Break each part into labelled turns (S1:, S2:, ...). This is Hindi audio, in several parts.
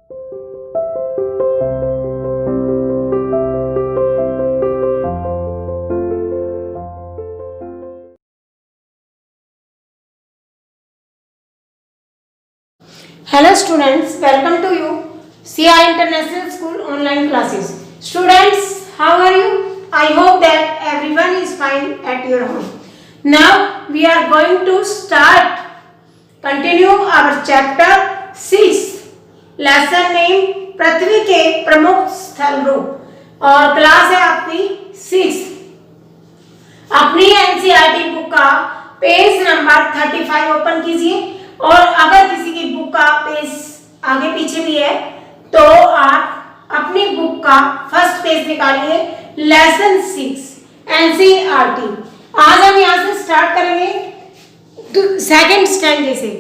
S1: Hello students, welcome to you CR International School online classes. Students, how are you? I hope that everyone is fine at your home. Now we are going to continue our chapter 6, lesson name पृथ्वी के प्रमुख स्थल रूप और क्लास है आपकी 6। अपनी एनसीईआरटी बुक का पेज नंबर 35 ओपन कीजिए और अगर किसी की बुक का पेज आगे पीछे भी है तो आप अपनी बुक का फर्स्ट पेज निकालिए, लेसन 6 एनसीईआरटी। आज हम यहाँ से स्टार्ट करेंगे सेकंड स्टैंडर्ड से।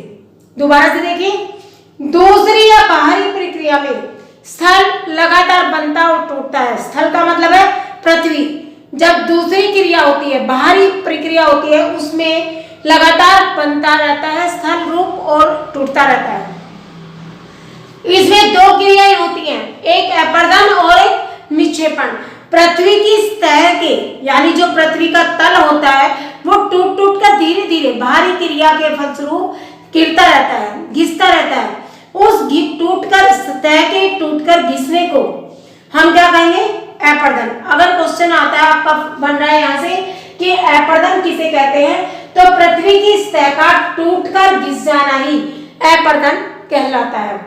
S1: दोबारा से देखिए, दूसरी या बाहरी प्रक्रिया में स्थल लगातार बनता और टूटता है। स्थल का मतलब है पृथ्वी। जब दूसरी क्रिया होती है, बाहरी प्रक्रिया होती है, उसमें लगातार बनता रहता है स्थल रूप और टूटता रहता है। इसमें दो क्रियाएं होती हैं, एक अपरदन और एक निक्षेपण। पृथ्वी की सतह के यानी जो पृथ्वी का तल होता है वो टूट टूट कर धीरे धीरे बाहरी क्रिया के फलस्वरूप गिरता रहता है, घिसता रहता है। उस टूटकर सतह के टूटकर घिसने को हम क्या कहेंगे? अपरदन। अगर क्वेश्चन आता है आपका बन रहा है यहाँ से कि अपरदन किसे कहते हैं, तो पृथ्वी की सतह का टूटकर घिस जाना ही अपरदन कहलाता है।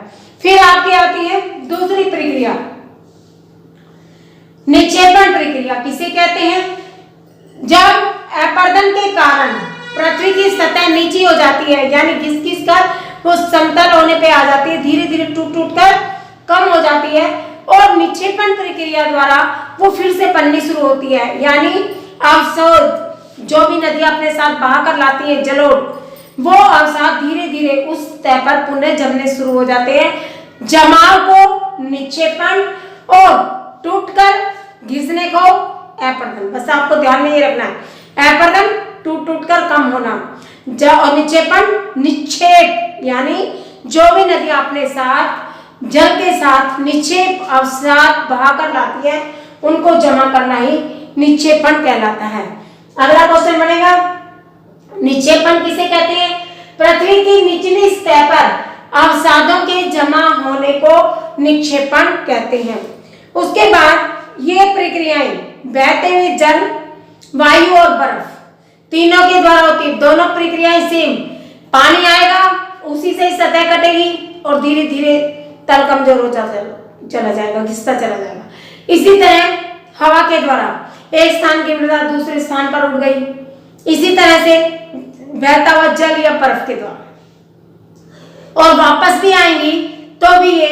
S1: फिर आपकी आती है दूसरी प्रक्रिया, निक्षेपण प्रक्रिया। किसे कहते हैं? जब अपरदन के कारण पृथ्वी की सतह नीची हो जाती है, यानी घिस घिस कर वो समतल होने पे आ जाती है, धीरे धीरे टूट टूट कर कम हो जाती है, और निक्षेपण प्रक्रिया द्वारा वो फिर से बननी शुरू होती है। यानी अवशोध जो भी नदियां अपने साथ बहा कर लाती है, जलोढ़, वो अवसाद धीरे धीरे उस सतह पर पुनः जमने शुरू हो जाते हैं। जमाव को निक्षेपण और टूटकर घिसने को अपरदन। बस आपको ध्यान में ये रखना है, अपरदन टूट टूट कर कम होना, और निक्षेपण निक्षेप, यानी जो भी नदियां अपने साथ जल के साथ निक्षेप अवसाद बहा कर लाती है, उनको जमा करना ही निक्षेपण कहलाता है। अगला क्वेश्चन बनेगा, निक्षेपण किसे कहते हैं? पृथ्वी की निचली सतह पर अवसादों के जमा होने को निक्षेपण कहते हैं। उसके बाद ये प्रक्रियाएं बहते हुए जल, वायु और बर्फ तीनों के द्वारा होती है। दोनों प्रक्रियाएं सेम। पानी आएगा, उसी से सतह कटेगी और धीरे धीरे तल कमजोर हो चला जाएगा, घिसता चला जाएगा। इसी तरह हवा के द्वारा एक स्थान की मृदा दूसरे स्थान पर उड़ गई, इसी तरह से बहता हुआ जल या बर्फ के द्वारा, और वापस भी आएंगी तो भी ये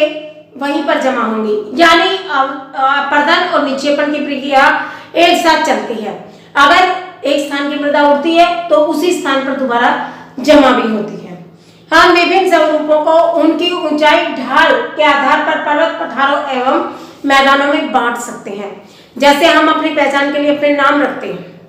S1: वहीं पर जमा होंगी। यानी अपरदन और निक्षेपण की प्रक्रिया एक साथ चलती है। अगर एक स्थान की मृदा उड़ती है तो उसी स्थान पर दोबारा जमा भी होती है। हम विभिन्न स्वरूपों को उनकी ऊंचाई, ढाल के आधार पर पर्वत, पठारों एवं मैदानों में बांट सकते हैं। जैसे हम अपनी पहचान के लिए अपने नाम रखते हैं,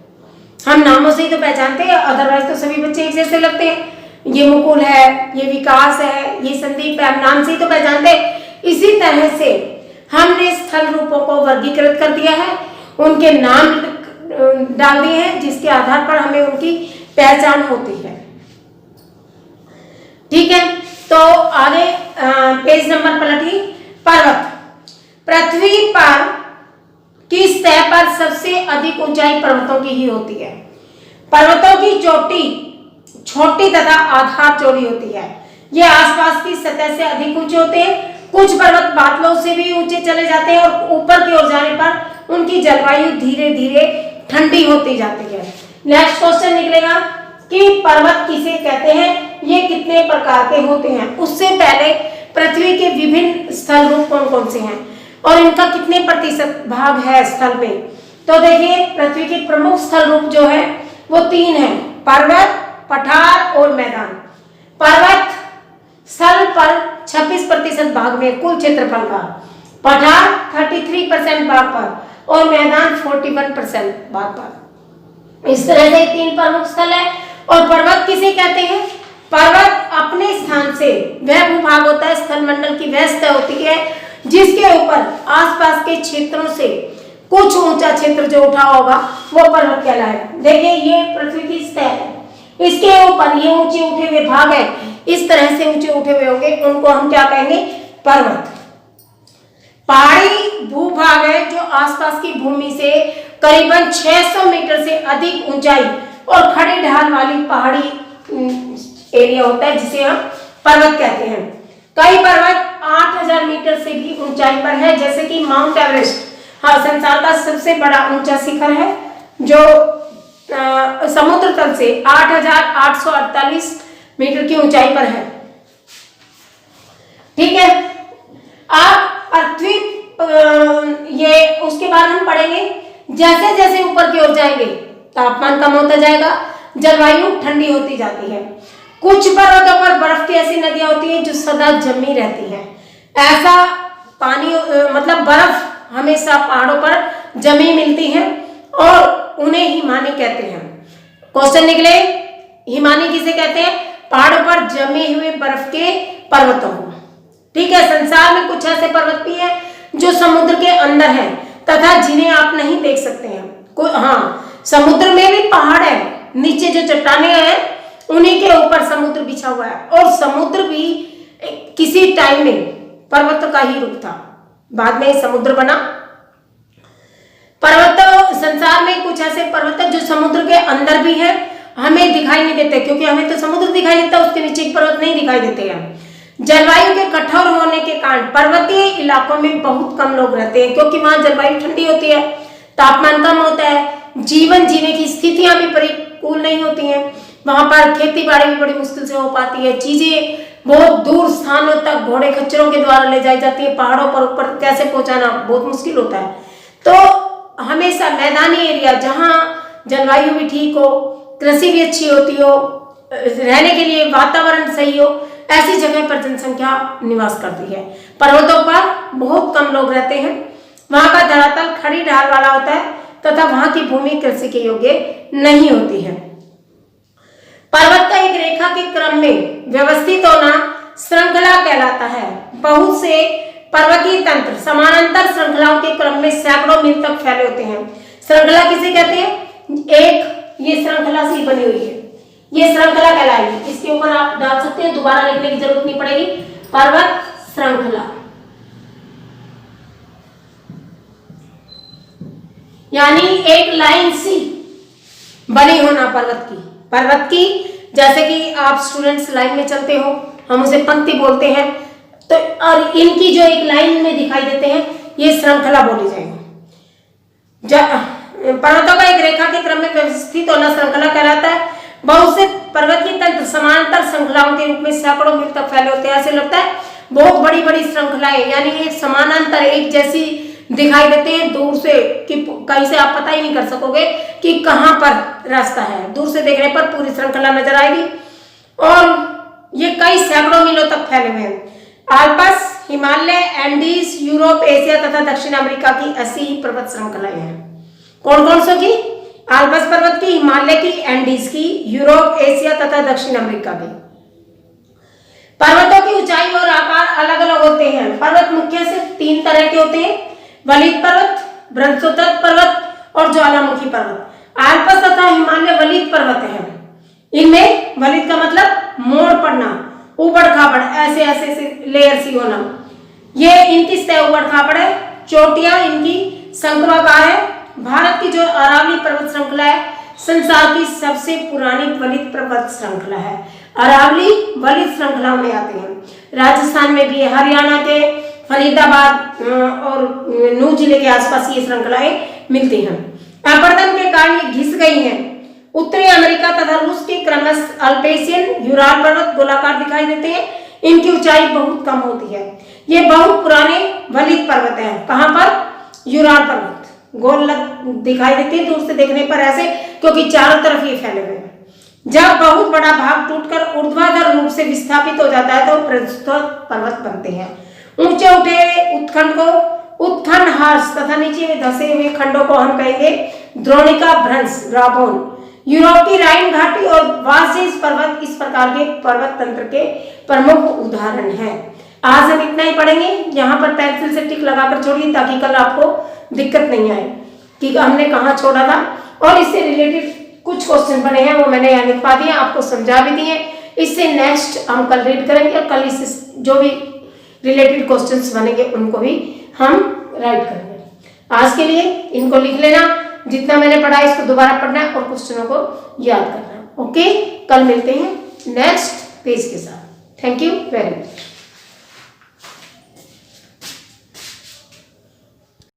S1: हम नामों से ही तो पहचानते हैं, अदरवाइज तो सभी बच्चे एक जैसे लगते हैं। ये मुकुल है, ये विकास है, ये संदीप है, हम नाम से ही तो पहचानते हैं। इसी तरह से हमने स्थल रूपों को वर्गीकृत कर दिया है, उनके नाम डाल दिए हैं, जिसके आधार पर हमें उनकी पहचान होती है। ठीक है, तो आगे पेज नंबर पलटिए। पर्वत। पृथ्वी पर की सतह पर सबसे अधिक ऊंचाई पर्वतों की ही होती है। पर्वतों की चोटी छोटी तथा आधार चौड़ी होती है। ये आसपास की सतह से अधिक ऊंचे होते हैं। कुछ पर्वत बादलों से भी ऊंचे चले जाते हैं और ऊपर की ओर जाने पर उनकी जलवायु धीरे धीरे ठंडी होती जाती है। नेक्स्ट क्वेश्चन निकलेगा कि पर्वत किसे कहते हैं, ये कितने प्रकार के होते हैं। उससे पहले पृथ्वी के विभिन्न स्थल रूप कौन कौन से हैं और इनका कितने प्रतिशत भाग है स्थल में। तो देखिए, पृथ्वी के प्रमुख स्थल रूप जो है वो 3 हैं, पर्वत, पठार और मैदान। पर्वत स्थल पर 26% भाग में कुल क्षेत्रफल का, पठार 33% भाग पर और मैदान 41% भाग पर। इस तरह से 3 प्रमुख स्थल है। और पर्वत किसे कहते हैं? पर्वत अपने स्थान से वह भूभाग होता है, स्थलमंडल की वह सतह होती है जिसके ऊपर आसपास के क्षेत्रों से कुछ ऊंचा क्षेत्र जो उठा होगा वो पर्वत कहलाएगा। देखिए ये पृथ्वी की सतह है, इसके ऊपर ये ऊंचे उठे हुए भाग है, इस तरह से ऊंचे उठे हुए होंगे, उनको हम क्या कहेंगे? पर्वत। पहाड़ी भूभाग है जो आसपास की भूमि से करीबन 600 मीटर से अधिक ऊंचाई और खड़ी ढाल वाली पहाड़ी एरिया होता है जिसे हम पर्वत कहते हैं। कई पर्वत 8000 मीटर से भी ऊंचाई पर है, जैसे कि माउंट एवरेस्ट हाँ संसार का सबसे बड़ा ऊंचा शिखर है जो समुद्र तल से 8848 मीटर की ऊंचाई पर है। ठीक है, आप पृथ्वी ये उसके बाद हम पढ़ेंगे जैसे जैसे ऊपर की ओर जाएंगे तापमान कम होता जाएगा, जलवायु ठंडी होती जाती है। कुछ पर्वतों पर बर्फ की ऐसी नदियां होती हैं जो सदा जमी रहती हैं। ऐसा पानी मतलब बर्फ हमेशा पहाड़ों पर जमी मिलती है और उन्हें हिमानी कहते हैं। क्वेश्चन निकले, हिमानी किसे कहते हैं? पहाड़ों पर जमे हुए बर्फ के पर्वतों को। ठीक है, संसार में कुछ ऐसे पर्वत भी हैं जो समुद्र के अंदर हैं तथा जिन्हें आप नहीं देख सकते हैं। हाँ, समुद्र में भी पहाड़ है, नीचे जो चट्टानें हैं उन्हीं के ऊपर समुद्र बिछा हुआ है और समुद्र भी किसी टाइम में पर्वत का ही रूप था, बाद में समुद्र बना। पर्वत संसार में कुछ ऐसे पर्वत जो समुद्र के अंदर भी हैं, हमें दिखाई नहीं देते क्योंकि हमें तो समुद्र दिखाई देता है, उसके नीचे पर्वत नहीं दिखाई देते हैं। जलवायु के कठोर होने के कारण पर्वतीय इलाकों में बहुत कम लोग रहते हैं क्योंकि वहां जलवायु ठंडी होती है, तापमान कम होता है, जीवन जीने की स्थितियां भी प्रतिकूल नहीं होती हैं, वहां पर खेती बाड़ी भी बड़ी मुश्किल से हो पाती है, चीजें बहुत दूर स्थानों तक घोड़े खच्चरों के द्वारा ले जाई जाती है, पहाड़ों पर ऊपर कैसे पहुंचाना बहुत मुश्किल होता है। तो हमेशा मैदानी एरिया जहां जलवायु भी ठीक हो, कृषि भी अच्छी होती हो, रहने के लिए वातावरण सही हो, ऐसी जगह पर जनसंख्या निवास करती है। पर्वतों पर बहुत कम लोग रहते हैं, वहां का धरातल खड़ी ढाल वाला होता है तथा वहां की भूमि कृषि के योग्य नहीं होती है। पर्वत का एक रेखा के क्रम में व्यवस्थित होना श्रृंखला कहलाता है। बहुत से पर्वतीय तंत्र समानांतर श्रृंखलाओं के क्रम में सैकड़ों मील तक फैले होते हैं। श्रृंखला किसे कहते हैं? एक ये श्रृंखला सी बनी हुई है, ये श्रृंखला कहलाएगी। इसके ऊपर आप डाल सकते हैं, दोबारा लिखने की जरूरत नहीं पड़ेगी। पर्वत श्रृंखला यानी एक लाइन सी बनी होना पर्वत की जैसे कि आप स्टूडेंट्स लाइन में चलते हो, हम उसे पंक्ति बोलते हैं, तो और इनकी जो एक लाइन में दिखाई देते हैं ये श्रृंखला बोली जाएगी। पर्वतों का एक रेखा के क्रम में व्यवस्थित होना श्रृंखला कहलाता है। बहुत से पर्वतीय तंत्र समानांतर श्रृंखलाओं के रूप में सैकड़ों मील तक फैले होते हैं। ऐसे लगता है बहुत बड़ी बड़ी श्रृंखलाएं यानी एक समानांतर एक जैसी दिखाई देते हैं दूर से, कि कहीं से आप पता ही नहीं कर सकोगे कि कहां पर रास्ता है। दूर से देखने पर पूरी श्रृंखला नजर आएगी और ये कई सैकड़ों मीलों तक फैले हुए हैं। Alps, Himalaya, Andes, Europe, Asia तथा दक्षिण अमेरिका की ऐसी ही पर्वत श्रृंखलाएं हैं। कौन कौन सी की? आल्प्स पर्वत की, हिमालय की, एंडीज की, यूरोप, एशिया तथा दक्षिण अमेरिका की। पर्वतों की ऊंचाई और आकार अलग अलग होते हैं। पर्वत मुख्य से 3 तरह के होते हैं: वलित पर्वत, बृहस्पति पर्वत और ज्वालामुखी पर्वत। आल्प्स तथा हिमालय वलित पर्वत हैं। इनमें वलित का मतलब मोड़ पड़ना, उबड़ खाबड़, ऐसे ऐसे लेयर सी होना। ये इनकी सतह उबड़ खाबड़ है, चोटियां इनकी शंक्वाकार है। भारत की जो अरावली पर्वत श्रृंखला है संसार की सबसे पुरानी वलित पर्वत श्रृंखला है। अरावली वलित श्रृंखलाओं में आते हैं। राजस्थान में भी, हरियाणा के फरीदाबाद और नूह जिले के आसपास ये श्रृंखलाएं मिलती हैं। अपरदन के कारण ये घिस गई हैं। उत्तरी अमेरिका तथा रूस के क्रमश अल्पेशियन, यूराल पर्वत गोलाकार दिखाई देते हैं। इनकी ऊंचाई बहुत कम होती है। ये बहुत पुराने वलित पर्वत हैं। कहां पर? यूराल पर्वत गोल दिखाई देती है दूर से देखने पर ऐसे, क्योंकि चारों तरफ ये फैले हुए हैं। जब बहुत बड़ा भाग टूटकर ऊर्ध्वाधर रूप से विस्थापित हो जाता है तो बृहस्पति पर्वत बनते हैं। ऊंचे उठे उत्खंड को उत्खंड हार्स तथा नीचे में धसे हुए खंडों को हम कहेंगे द्रोणिका भ्रंश, ग्राबोन। यूरोप की राइन घाटी और वासिस पर्वत इस प्रकार के पर्वत तंत्र के प्रमुख उदाहरण हैं। आज हम इतना ही पढ़ेंगे, यहाँ पर पेंसिल से टिक लगाकर छोड़िए ताकि कल आपको दिक्कत नहीं आए कि हमने कहाँ छोड़ा था। और इससे रिलेटेड कुछ क्वेश्चन बने हैं, वो मैंने यहाँ लिखवा दिए, आपको समझा भी दिए। इससे नेक्स्ट हम कल रीड करेंगे और कल इससे जो भी रिलेटेड क्वेश्चंस बनेंगे उनको भी हम राइट करेंगे। आज के लिए इनको लिख लेना, जितना मैंने पढ़ा इसको दोबारा पढ़ना है और क्वेश्चनों को याद करना। ओके, कल मिलते हैं नेक्स्ट पेज के साथ। Thank you very much.